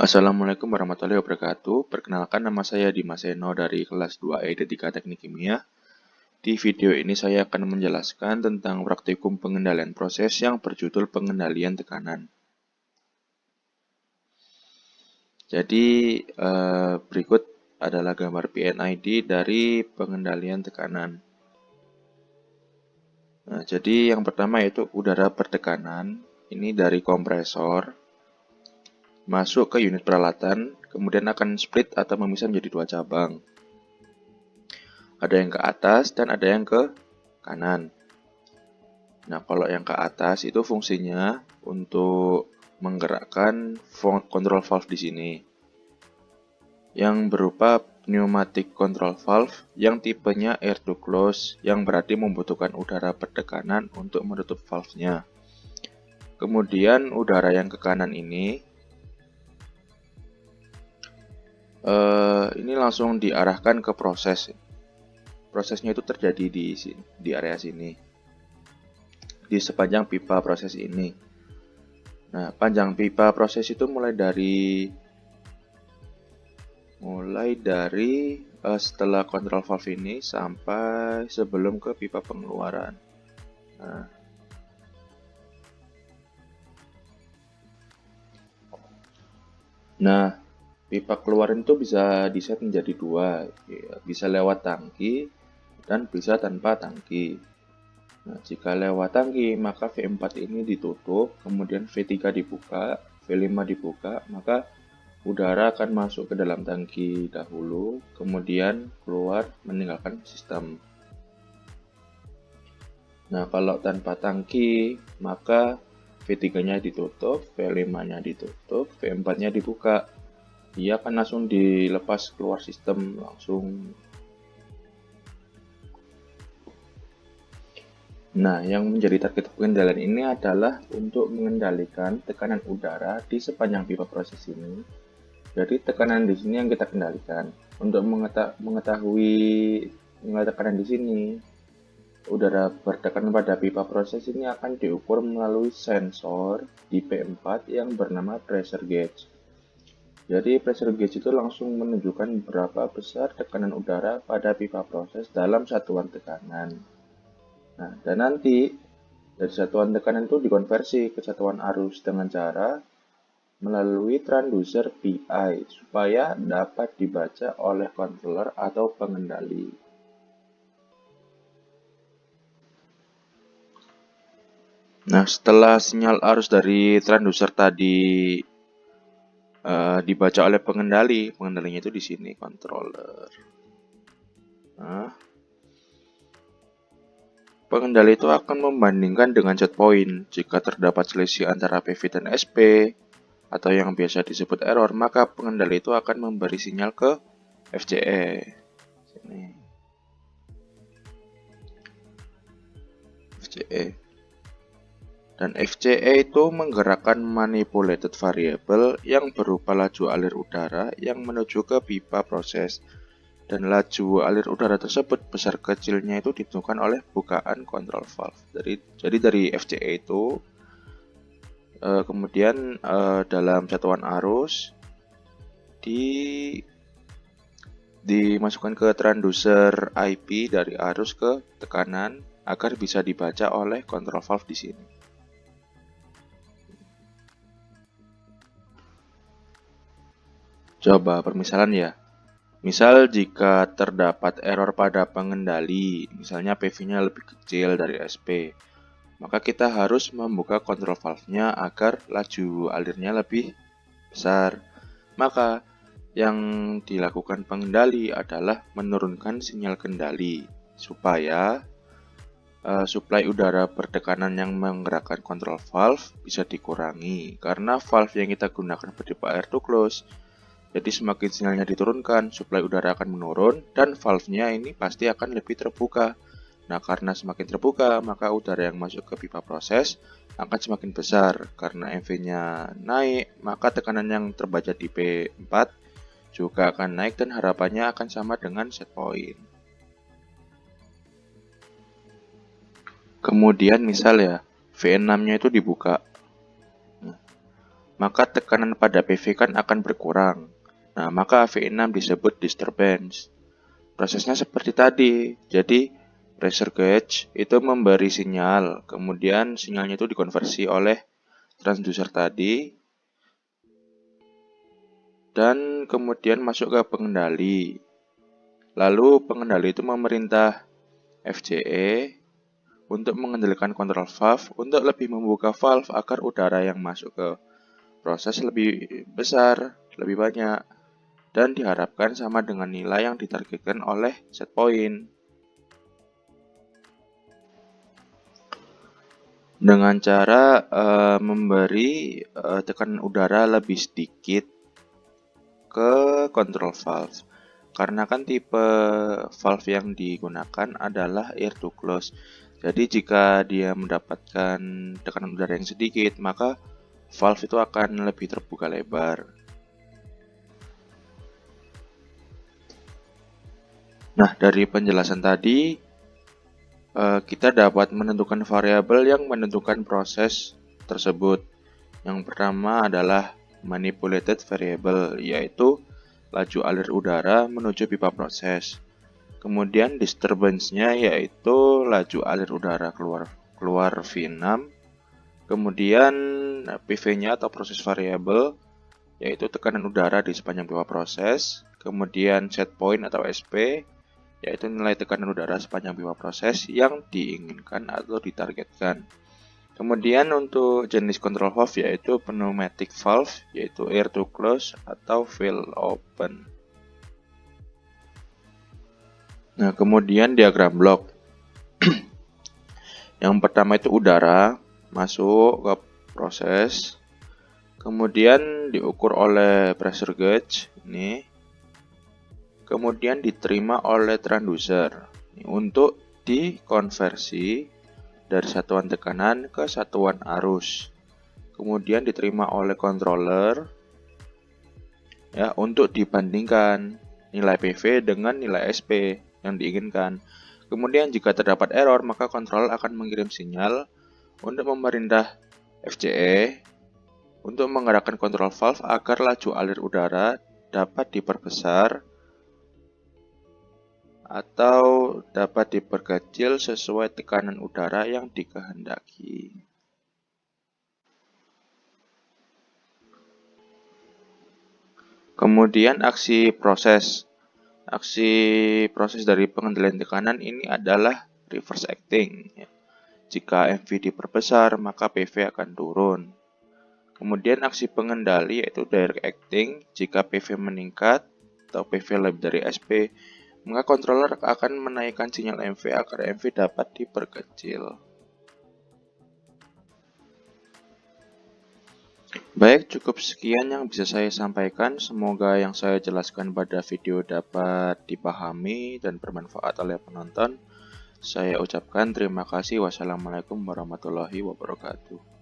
Assalamualaikum warahmatullahi wabarakatuh. Perkenalkan, nama saya Dimas Eno dari kelas 2E D3 Teknik Kimia. Di video ini saya akan menjelaskan tentang praktikum pengendalian proses yang berjudul pengendalian tekanan. Jadi berikut adalah gambar PNID dari pengendalian tekanan. Nah, jadi yang pertama yaitu udara bertekanan. Ini dari kompresor masuk ke unit peralatan, kemudian akan split atau memisah menjadi dua cabang. Ada yang ke atas dan ada yang ke kanan. Nah, kalau yang ke atas itu fungsinya untuk menggerakkan control valve di sini, yang berupa pneumatic control valve yang tipenya air to close, yang berarti membutuhkan udara bertekanan untuk menutup valve-nya. Kemudian udara yang ke kanan ini langsung diarahkan ke proses. Prosesnya itu terjadi di area sini, di sepanjang pipa proses ini. Nah, panjang pipa proses itu mulai dari setelah kontrol valve ini sampai sebelum ke pipa pengeluaran. Nah, pipa keluaran itu bisa diset menjadi dua, ya, bisa lewat tangki dan bisa tanpa tangki. Nah, jika lewat tangki, maka V4 ini ditutup, kemudian V3 dibuka, V5 dibuka, maka udara akan masuk ke dalam tangki dahulu, kemudian keluar meninggalkan sistem. Nah, kalau tanpa tangki, maka V3-nya ditutup, V5-nya ditutup, V4-nya dibuka. Dia akan langsung dilepas keluar sistem langsung. Nah, yang menjadi target pengendalian ini adalah untuk mengendalikan tekanan udara di sepanjang pipa proses ini. Jadi tekanan di sini yang kita kendalikan. Untuk mengetahui tekanan di sini, udara bertekanan pada pipa proses ini akan diukur melalui sensor di P4 yang bernama pressure gauge. Jadi pressure gauge itu langsung menunjukkan berapa besar tekanan udara pada pipa proses dalam satuan tekanan. Nah, dan nanti dari satuan tekanan itu dikonversi ke satuan arus dengan cara melalui transducer PI supaya dapat dibaca oleh controller atau pengendali. Nah, setelah sinyal arus dari transducer tadi dibaca oleh pengendalinya itu di sini controller. Nah, pengendali itu akan membandingkan dengan set point. Jika terdapat selisih antara PV dan SP atau yang biasa disebut error, maka pengendali itu akan memberi sinyal ke FCE. Sini. FCE. Dan FCE itu menggerakkan manipulated variable yang berupa laju alir udara yang menuju ke pipa proses. Dan laju alir udara tersebut besar kecilnya itu ditentukan oleh bukaan control valve. Jadi dari FCE itu kemudian dalam satuan arus dimasukkan ke transducer IP dari arus ke tekanan agar bisa dibaca oleh control valve di sini. Coba permisalan ya. Misal jika terdapat error pada pengendali, misalnya PV-nya lebih kecil dari SP, maka kita harus membuka control valve-nya agar laju alirnya lebih besar. Maka yang dilakukan pengendali adalah menurunkan sinyal kendali supaya suplai udara bertekanan yang menggerakkan control valve bisa dikurangi karena valve yang kita gunakan bertipe air to close. Jadi semakin sinyalnya diturunkan, suplai udara akan menurun dan valve-nya ini pasti akan lebih terbuka. Nah, karena semakin terbuka, maka udara yang masuk ke pipa proses akan semakin besar. Karena MV-nya naik, maka tekanan yang terbaca di P4 juga akan naik dan harapannya akan sama dengan set point. Kemudian misal ya, V6-nya itu dibuka. maka tekanan pada PV kan akan berkurang. Nah, maka V6 disebut disturbance. Prosesnya seperti tadi. Jadi, pressure gauge itu memberi sinyal, kemudian sinyalnya itu dikonversi oleh transducer tadi, dan kemudian masuk ke pengendali. Lalu pengendali itu memerintah FCE untuk mengendalikan kontrol valve untuk lebih membuka valve agar udara yang masuk ke proses lebih besar, lebih banyak, dan diharapkan sama dengan nilai yang ditargetkan oleh set point. Dengan cara memberi tekanan udara lebih sedikit ke kontrol valve. Karena kan tipe valve yang digunakan adalah air to close. Jadi jika dia mendapatkan tekanan udara yang sedikit, maka valve itu akan lebih terbuka lebar. Nah, dari penjelasan tadi, kita dapat menentukan variabel yang menentukan proses tersebut. Yang pertama adalah manipulated variable, yaitu laju alir udara menuju pipa proses. Kemudian disturbance-nya yaitu laju alir udara keluar V6. Kemudian PV-nya atau proses variable yaitu tekanan udara di sepanjang pipa proses. Kemudian set point atau SP yaitu nilai tekanan udara sepanjang pipa proses yang diinginkan atau ditargetkan. Kemudian untuk jenis control valve yaitu pneumatic valve, yaitu air to close atau valve open. Nah, kemudian diagram blok. Yang pertama itu udara masuk ke proses, kemudian diukur oleh pressure gauge ini, kemudian diterima oleh transducer untuk dikonversi dari satuan tekanan ke satuan arus. Kemudian diterima oleh controller ya untuk dibandingkan nilai PV dengan nilai SP yang diinginkan. Kemudian jika terdapat error, maka controller akan mengirim sinyal untuk memerintah FCE untuk menggerakkan kontrol valve agar laju alir udara dapat diperbesar atau dapat diperkecil sesuai tekanan udara yang dikehendaki. Kemudian aksi proses. Aksi proses dari pengendalian tekanan ini adalah reverse acting. Jika MV diperbesar, maka PV akan turun. Kemudian aksi pengendali yaitu direct acting. Jika PV meningkat atau PV lebih dari SP, maka controller akan menaikkan sinyal MV agar MV dapat diperkecil. Baik, cukup sekian yang bisa saya sampaikan. Semoga yang saya jelaskan pada video dapat dipahami dan bermanfaat oleh penonton. Saya ucapkan terima kasih. Wassalamualaikum warahmatullahi wabarakatuh.